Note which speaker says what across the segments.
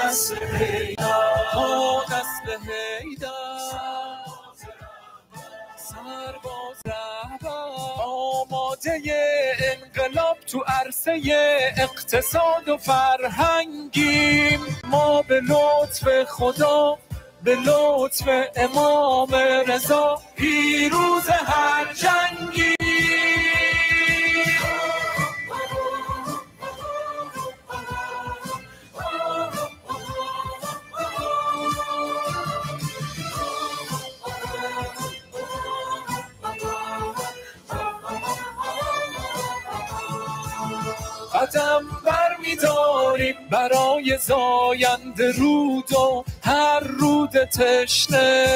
Speaker 1: نسل حیدر سرباز رهبر آماده انقلاب تو عرصه اقتصاد و فرهنگیم. ما به لطف خدا به لطف امام رضا پیروز هر جنگی. قدم بر می‌داریم برای زاینده رود و هر رود تشنه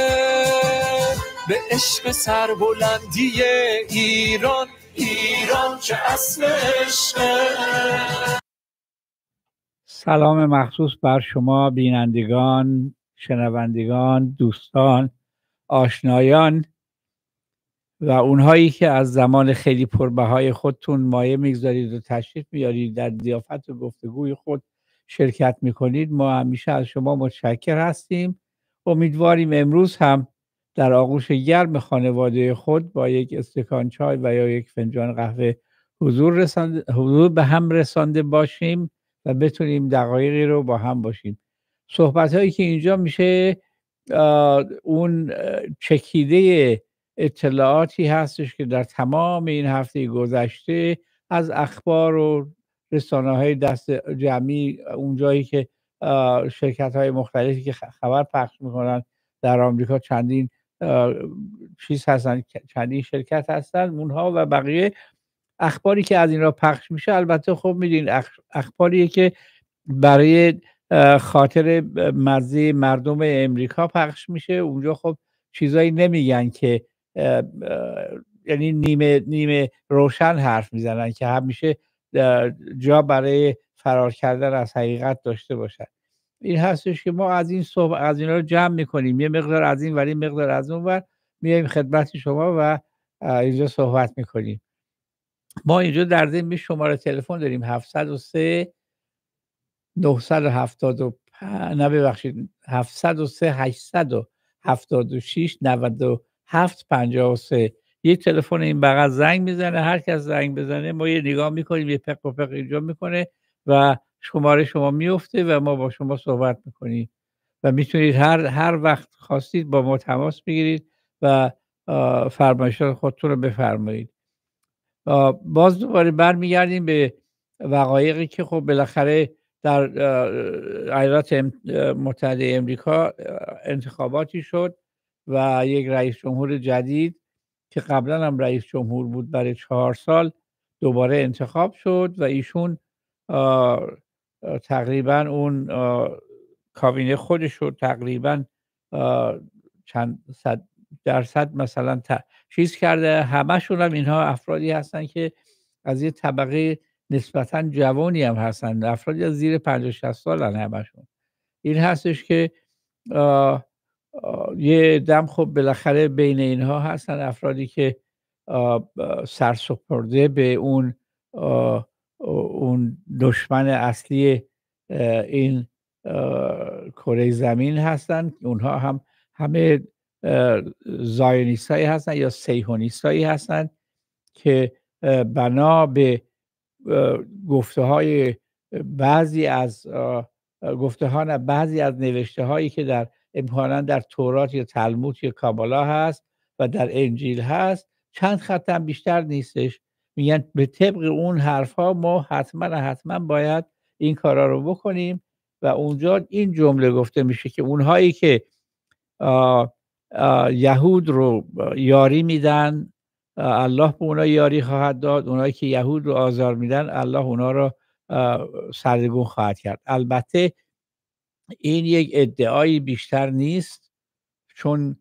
Speaker 1: به عشق سربلندی ایران، ایران که اصل عشقه.
Speaker 2: سلام مخصوص بر شما بینندگان، شنوندگان، دوستان، آشنایان و اونهایی که از زمان خیلی پربهای خودتون مایه میگذارید و تشریف میارید در ضیافت و گفتگوی خود شرکت میکنید. ما همیشه از شما متشکر هستیم. امیدواریم امروز هم در آغوش گرم خانواده خود با یک استکان چای و یا یک فنجان قهوه حضور به هم رسانده باشیم و بتونیم دقایقی رو با هم باشیم. صحبت هایی که اینجا میشه اون چکیده اطلاعاتی هستش که در تمام این هفته گذشته از اخبار و رسانه‌های دست جمعی، اونجایی که شرکت‌های مختلفی که خبر پخش می‌کنن در آمریکا چندین چیز هستن، چندین شرکت هستن، اونها و بقیه اخباری که از این را پخش میشه البته خب میدین اخباریه که برای خاطر مزه مردم امریکا پخش میشه. اونجا خب چیزایی نمیگن که یعنی نیمه روشن حرف میزنن که همیشه جا برای فرار کردن از حقیقت داشته باشن. این هستش که ما از این رو جمع میکنیم، یه مقدار از این ولی مقدار از اون ور میایم خدمت شما و اینجا صحبت میکنیم. ما اینجا در ضمن شماره تلفن داریم 703 876 97 53. یک تلفن این بغل زنگ میزنه، هر کس زنگ بزنه ما یه نگاه میکنیم، یه پق و پق اینجا میکنه و شماره شما میفته و ما با شما صحبت میکنیم و میتونید هر وقت خواستید با ما تماس بگیرید و فرمایشات خودتون رو بفرمایید. باز دوباره برمیگردیم به وقایعی که خب بالاخره در ایالات متحده امریکا انتخاباتی شد و یک رئیس جمهور جدید که قبلا هم رئیس جمهور بود برای 4 سال دوباره انتخاب شد و ایشون تقریبا اون کابینه خودش رو تقریبا چند صد درصد مثلا چیز کرده. همشون هم اینها افرادی هستن که از یه طبقه نسبتاً جوانی هم هستن، افرادی از زیر 50-60 سالن همشون. این هستش که یه دم خب بالاخره بین اینها هستن افرادی که سرسپرده به اون دشمن اصلی این کره زمین هستن. اونها هم همه زایونیستایی هستن یا صهیونیستایی هستن که بنا به بعضی از نوشته هایی که در امکانا در تورات یا تلمود یا کابالا هست و در انجیل هست چند خط هم بیشتر نیستش، میگن به طبق اون حرف ها ما حتما باید این کارا رو بکنیم و اونجا این جمله گفته میشه که اونهایی که یهود رو یاری میدن الله به اونا یاری خواهد داد، اونایی که یهود رو آزار میدن الله اونا رو سرنگون خواهد کرد. البته این یک ادعایی بیشتر نیست، چون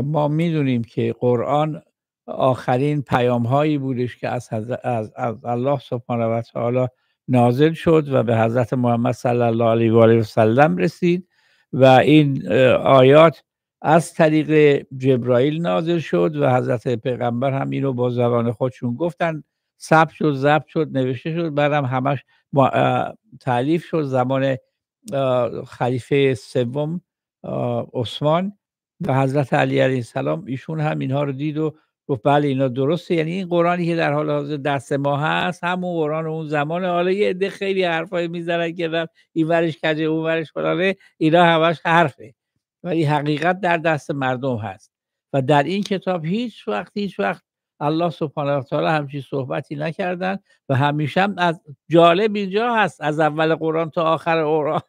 Speaker 2: ما میدونیم که قرآن آخرین پیام هایی بودش که از الله سبحانه و تعالی نازل شد و به حضرت محمد صلی الله علیه و آله و سلم رسید و این آیات از طریق جبرائیل نازل شد و حضرت پیغمبر هم اینو با زبان خودشون گفتن، ثبت شد، ضبط شد، نوشته شد، بعدم همش تالیف شد زمان خلیفه سوم عثمان و حضرت علی علیه السلام، ایشون هم اینها رو دید و گفت بله اینا درسته. یعنی این قرآنی که در حال حاضر دست ما هست همون قرآن اون زمان. حالا یه عده خیلی حرفای میزنن که این ورش کجه اون ورش فلانه، اینا همش حرفه، ولی حقیقت در دست مردم هست. و در این کتاب هیچ وقت الله سبحانه و تعالی همچین صحبتی نکردن و همیشه هم از جالب اینجا هست از اول قرآن تا آخر قرآن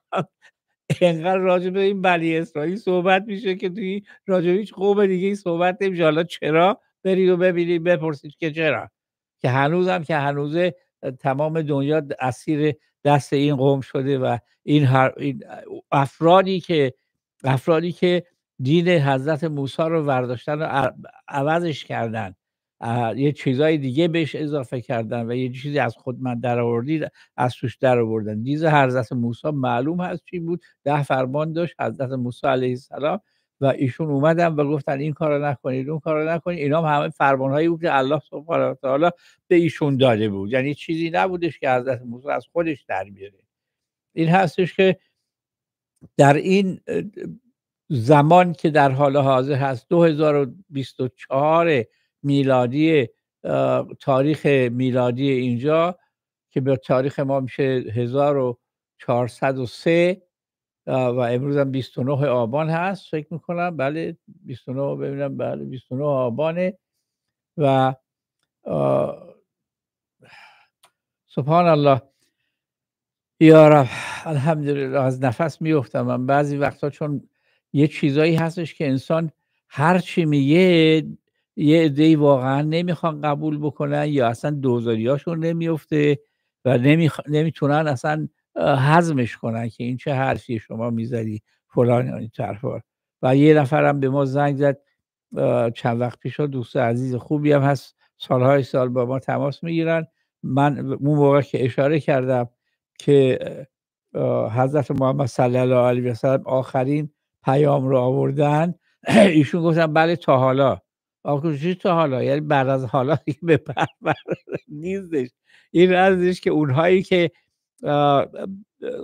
Speaker 2: اینقدر راجع به این بنی اسرائیل صحبت میشه که توی راجع به هیچ قوم دیگه ای صحبت نمیشه. حالا چرا؟ برید و ببینید بپرسید که چرا، که هنوزه تمام دنیا اسیر دست این قوم شده و این افرادی که دین حضرت موسی رو برداشتن و عوضش کردن، یه چیزای دیگه بهش اضافه کردن و یه چیزی از خود من در آوردید از توش در آوردن. دیز حضرت موسی معلوم هست چی بود، 10 فرمان داشت حضرت موسی علیه السلام و ایشون اومدن و گفتن این کارو نکنید اون کارو نکنید. اینا هم همه فرمانهایی بود که الله سبحانه و تعالی به ایشون داده بود، یعنی چیزی نبودش که حضرت موسی از خودش در بیاره. این هستش که در این زمان که در حال حاضر هست 2024 میلادی، تاریخ میلادی اینجا که به تاریخ ما میشه 1403 و امروز هم 29 آبان هست فکر میکنم. بله 29 ببینم، بله 29 آبانه و سبحان الله یا رب الحمدلله. از نفس میافتم من بعضی وقتا، چون یه چیزایی هستش که انسان هر چی میگه یه عده‌ای واقعا نمیخوان قبول بکنن یا اصلا دوزاریاشون نمیفته و نمیتونن اصلا هضمش کنن که این چه حرفی شما میزدی فلان این طرفا. و یه نفرم به ما زنگ زد چند وقت پیش، دوست عزیز خوبی هم هست، سالهای سال با ما تماس میگیرن. من اون موقع که اشاره کردم که حضرت محمد صلی الله علیه و سلم آخرین پیام رو آوردن، ایشون گفتن بله تا حالا. آخه تا حالا یعنی بعد از حالا دیگه به پر نیستش. این ازش که اونهایی که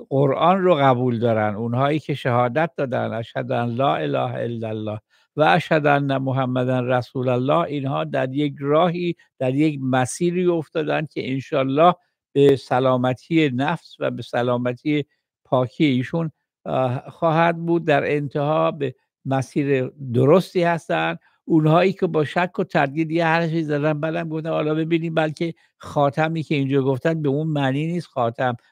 Speaker 2: قرآن رو قبول دارن، اونهایی که شهادت دادن اشهد ان لا اله الا الله و اشهد ان محمدن رسول الله، اینها در یک راهی، در یک مسیری افتادن که انشالله به سلامتی نفس و به سلامتی پاکی ایشون خواهد بود. در انتها به مسیر درستی هستن. اونهایی که با شک و تردید یه حرفی زدن بعدم گفتن حالا ببینیم بلکه خاتمی که اینجا گفتن به اون معنی نیست.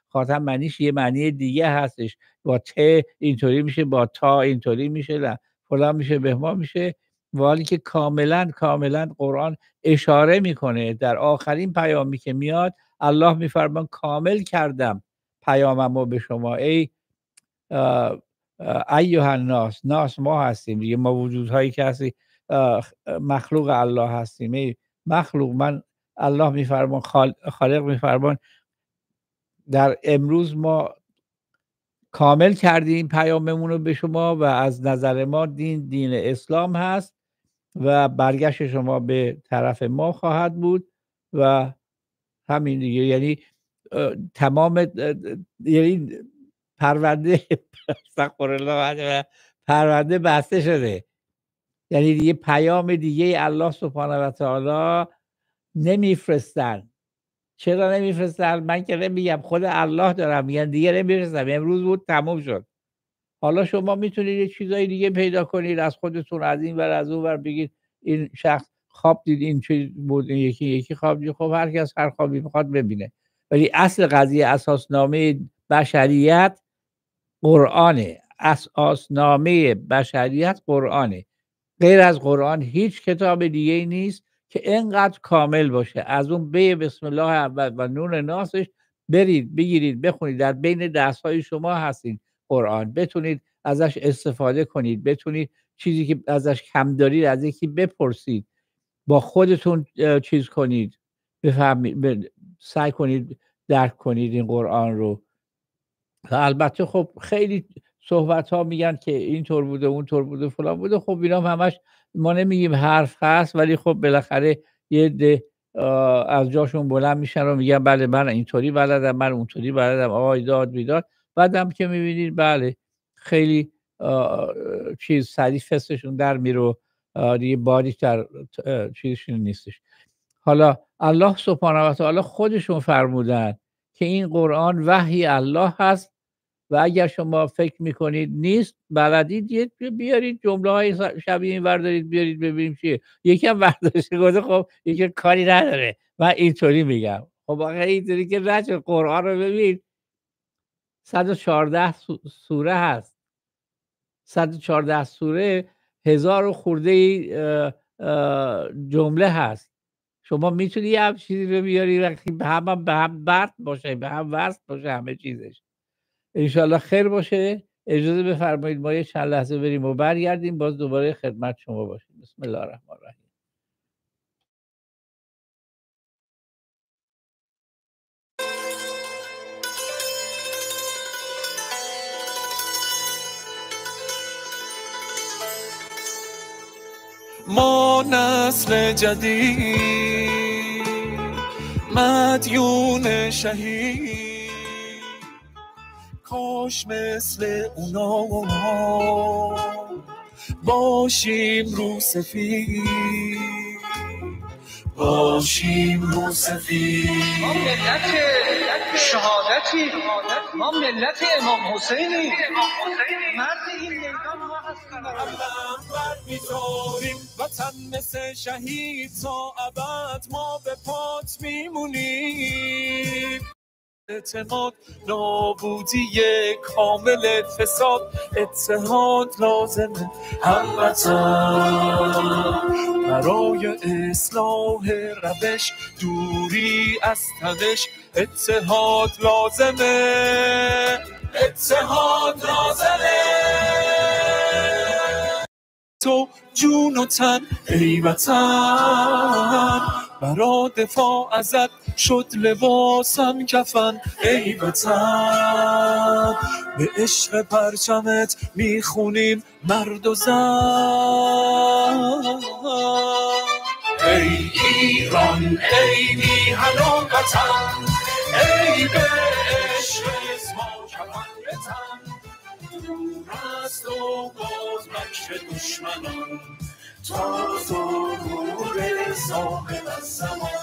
Speaker 2: خاتم معنیش یه معنی دیگه هستش، با ت اینطوری میشه، با تا اینطوری میشه، فلان میشه، بهمان میشه. ولی که کاملا قرآن اشاره میکنه در آخرین پیامی که میاد الله میفرمان کامل کردم پیاممو به شما ای ایها الناس. ناس ما هستیم دیگه، ما وجودهایی که هستی مخلوق الله هستیم. ای مخلوق، من الله میفرمان، خالق میفرمان در امروز ما کامل کردیم پیاممون رو به شما و از نظر ما دین اسلام هست و برگشت شما به طرف ما خواهد بود و همین دیگه. یعنی تمام یعنی پرونده بسته شده. یعنی دیگه پیام دیگه الله سبحانه و تعالی نمیفرستن. چرا نمیفرستن؟ من که نمیگم، خود الله دارم میگن دیگه نمیفرستن. امروز بود تموم شد. حالا شما میتونید یه چیزای دیگه پیدا کنید از خودتون، از این ور از اون ور، بگید این شخص خواب دید این چیز بود، این یکی خواب دید. خب هر کس هر خوابی میخواد ببینه، ولی اصل قضیه، اساسنامه بشریت قرآنه. اساسنامه بشریت قرآنه. غیر از قرآن هیچ کتاب دیگه نیست که اینقدر کامل باشه. از اون بسم الله اول و نون ناسش برید بگیرید بخونید، در بین دستهای شما هستین قرآن، بتونید ازش استفاده کنید، بتونید چیزی که ازش کم دارید از یکی بپرسید، با خودتون چیز کنید، بفهمید، سعی کنید درک کنید این قرآن رو. البته خب خیلی صحبت ها میگن که اینطور بوده اونطور بوده فلان بوده. خب اینا همش ما نمیگیم حرف هست، ولی خب بالاخره یه ده از جاشون بلند میشن و میگن بله من اینطوری بلدم، من اونطوری بلدم، آقای داد بیداد. بعدم که میبینید بله خیلی چیز سریع فستشون در میره، دیگه باریک در چیزشون نیستش. حالا الله سبحانه و تعالی خودشون فرمودن که این قرآن وحی الله هست و اگر شما فکر میکنید نیست، بلدید بیارید جمله های شبیه این وردارید بیارید ببینیم چیه. یکی هم ورداشته گفته خب یکی کاری نداره، من اینطوری میگم. خب آقا اینطوری که رجل قرآن رو ببین 114 سوره هست، 114 سوره 1000 خورده جمله هست. شما میتونی یه هم چیزی رو بیاری وقتی به هم برد باشه، به هم وصل باشه همه چیزش. انشالله خیر باشه. اجازه بفرمایید ما یه چند لحظه بریم و برگردیم باز دوباره خدمت شما باشیم. بسم الله الرحمن الرحیم.
Speaker 1: ما نسل جدید مدیون شهید، کاش مثل اونا باشیم رو سفید، باشیم رو سفید.
Speaker 3: ما ملت شهادتی، ما ملت امام حسینی، مرد این میدان ما هستیم.
Speaker 1: علم بر می‌داریم وطن مثل شهید، تا ابد ما به پات میمونیم. اعتماد نابودی کامل فساد، اتحاد لازمه هموطن برای اصلاح روش، دوری از تنش. اتحاد لازمه، اتحاد لازمه. تو جون و تن ای وطن، برا دفاع ازت شد لباسم کفن. ای وطن به عشق پرچمت میخونیم مرد و زن. ای ایران ای میهن و وطن، ای به عشق اسما کفن بتن. دور است و باز مکر دشمنان، تا ظهور صاحب الزمان.